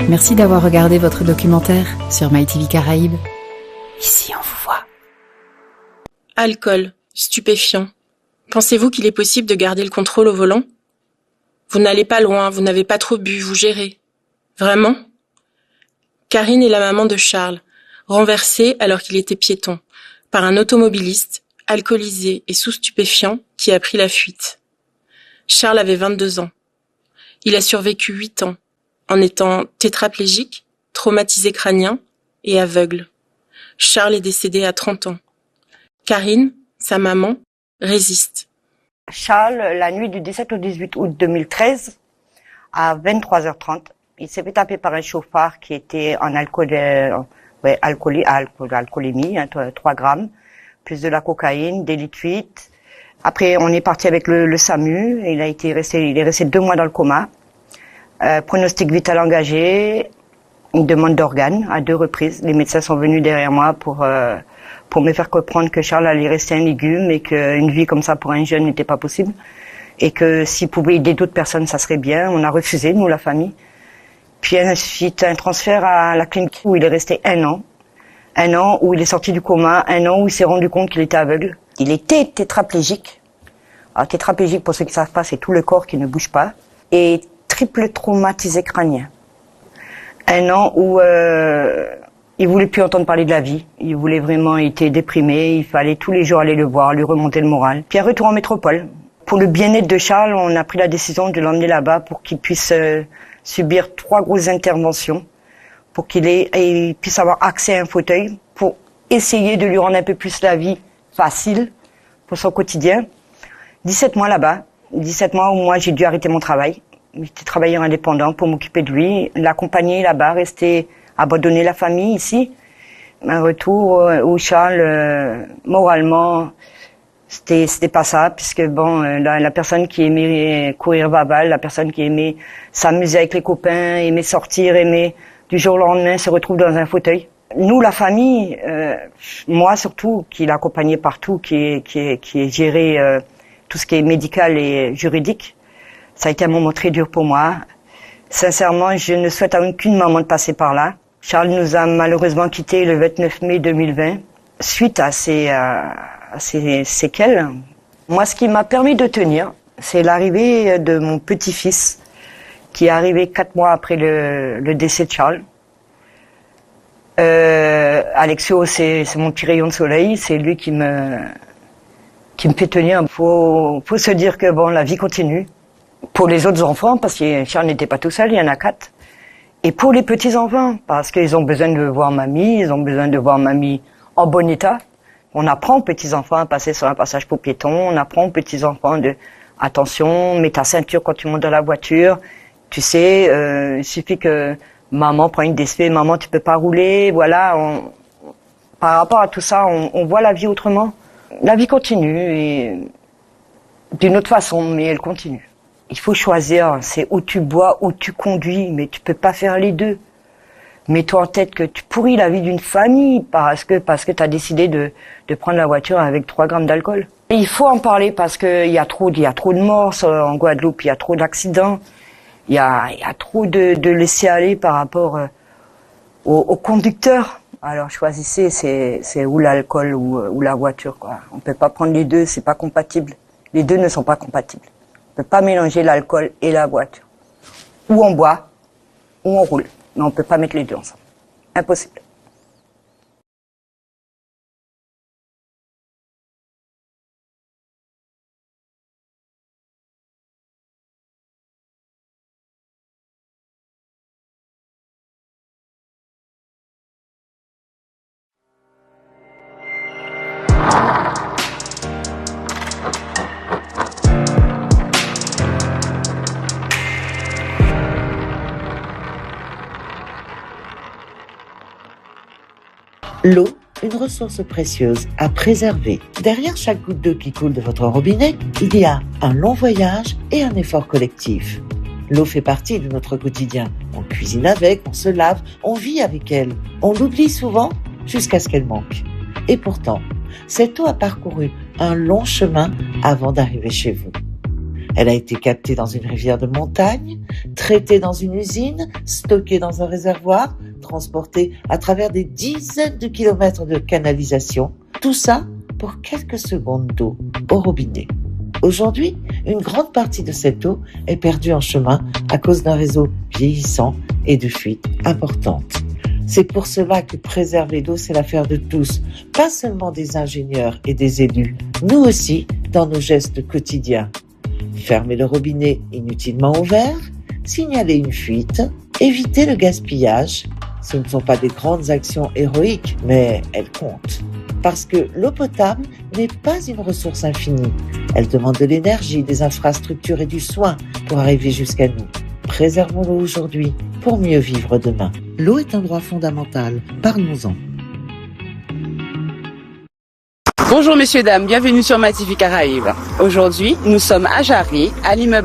Merci d'avoir regardé votre documentaire sur MyTV Caraïbes. Ici, on vous voit. Alcool, stupéfiant. Pensez-vous qu'il est possible de garder le contrôle au volant ? Vous n'allez pas loin, vous n'avez pas trop bu, vous gérez. Vraiment ? Karine est la maman de Charles, renversé alors qu'il était piéton, par un automobiliste, alcoolisé et sous stupéfiant, qui a pris la fuite. Charles avait 22 ans. Il a survécu 8 ans, en étant tétraplégique, traumatisé crânien et aveugle. Charles est décédé à 30 ans. Karine, sa maman, résiste. Charles, la nuit du 17 au 18 août 2013, à 23h30, il s'est fait taper par un chauffard qui était en alcoolémie, 3 grammes, plus de la cocaïne, des litres 8. Après, on est parti avec le SAMU. Il est resté 2 mois dans le coma. Pronostic vital engagé, une demande d'organes à 2 reprises. Les médecins sont venus derrière moi pour me faire comprendre que Charles allait rester un légume et qu'une vie comme ça pour un jeune n'était pas possible. Et que s'il pouvait aider d'autres personnes, ça serait bien. On a refusé, nous, la famille. Puis ensuite, un transfert à la clinique où il est resté 1 an. 1 an où il est sorti du coma, 1 an où il s'est rendu compte qu'il était aveugle. Il était tétraplégique. Alors, tétraplégique, pour ceux qui ne savent pas, c'est tout le corps qui ne bouge pas. Et triple traumatisé crânien. 1 an où il voulait plus entendre parler de la vie. Il voulait vraiment, il était déprimé. Il fallait tous les jours aller le voir, lui remonter le moral. Puis un retour en métropole. Pour le bien-être de Charles, on a pris la décision de l'emmener là-bas pour qu'il puisse subir 3 grosses interventions, pour qu'il puisse avoir accès à un fauteuil, pour essayer de lui rendre un peu plus la vie facile pour son quotidien. 17 mois là-bas, 17 mois où moi j'ai dû arrêter mon travail. J'étais travailleur indépendant pour m'occuper de lui, l'accompagner là-bas, abandonner la famille ici. Un retour où Charles, moralement, c'était pas ça, puisque bon, la personne qui aimait courir va-balle, la personne qui aimait s'amuser avec les copains, aimait sortir, aimait du jour au lendemain se retrouve dans un fauteuil. Nous, la famille, moi surtout, qui l'accompagnait partout, qui est géré tout ce qui est médical et juridique, ça a été un moment très dur pour moi. Sincèrement, je ne souhaite à aucune maman de passer par là. Charles nous a malheureusement quittés le 29 mai 2020, suite à ces séquelles. Moi, ce qui m'a permis de tenir, c'est l'arrivée de mon petit-fils, qui est arrivé 4 mois après le décès de Charles. Alexio, c'est mon petit rayon de soleil, c'est lui qui me fait tenir. Faut se dire que bon, la vie continue. Pour les autres enfants, parce que Charles n'était pas tout seul, il y en a 4. Et pour les petits-enfants, parce qu'ils ont besoin de voir mamie, ils ont besoin de voir mamie en bon état. On apprend aux petits-enfants à passer sur un passage pour piétons, on apprend aux petits-enfants attention, mets ta ceinture quand tu montes dans la voiture. Tu sais, il suffit que maman prenne une DSV, maman tu peux pas rouler, voilà. Par rapport à tout ça, on voit la vie autrement. La vie continue, et d'une autre façon, mais elle continue. Il faut choisir, c'est où tu bois, où tu conduis, mais tu peux pas faire les deux. Mets-toi en tête que tu pourris la vie d'une famille parce que tu as décidé de prendre la voiture avec 3 grammes d'alcool. Et il faut en parler parce que il y a trop de morts en Guadeloupe, il y a trop d'accidents, il y a trop de laisser aller par rapport aux conducteurs. Alors choisissez, c'est ou l'alcool ou la voiture, quoi. On peut pas prendre les deux, c'est pas compatible. Les deux ne sont pas compatibles. On peut pas mélanger l'alcool et la voiture. Ou on boit, ou on roule. Mais on peut pas mettre les deux ensemble. Impossible. L'eau, une ressource précieuse à préserver. Derrière chaque goutte d'eau qui coule de votre robinet, il y a un long voyage et un effort collectif. L'eau fait partie de notre quotidien. On cuisine avec, on se lave, on vit avec elle. On l'oublie souvent jusqu'à ce qu'elle manque. Et pourtant, cette eau a parcouru un long chemin avant d'arriver chez vous. Elle a été captée dans une rivière de montagne, traitée dans une usine, stockée dans un réservoir, transportée à travers des dizaines de kilomètres de canalisation. Tout ça pour quelques secondes d'eau au robinet. Aujourd'hui, une grande partie de cette eau est perdue en chemin à cause d'un réseau vieillissant et de fuites importantes. C'est pour cela que préserver l'eau, c'est l'affaire de tous, pas seulement des ingénieurs et des élus, nous aussi dans nos gestes quotidiens. Fermer le robinet inutilement ouvert, signaler une fuite, éviter le gaspillage. Ce ne sont pas des grandes actions héroïques, mais elles comptent. Parce que l'eau potable n'est pas une ressource infinie. Elle demande de l'énergie, des infrastructures et du soin pour arriver jusqu'à nous. Préservons l'eau aujourd'hui pour mieux vivre demain. L'eau est un droit fondamental. Parlons-en. Bonjour messieurs, dames, bienvenue sur My TV Caraïbes. Aujourd'hui, nous sommes à Jarry, à l'immeuble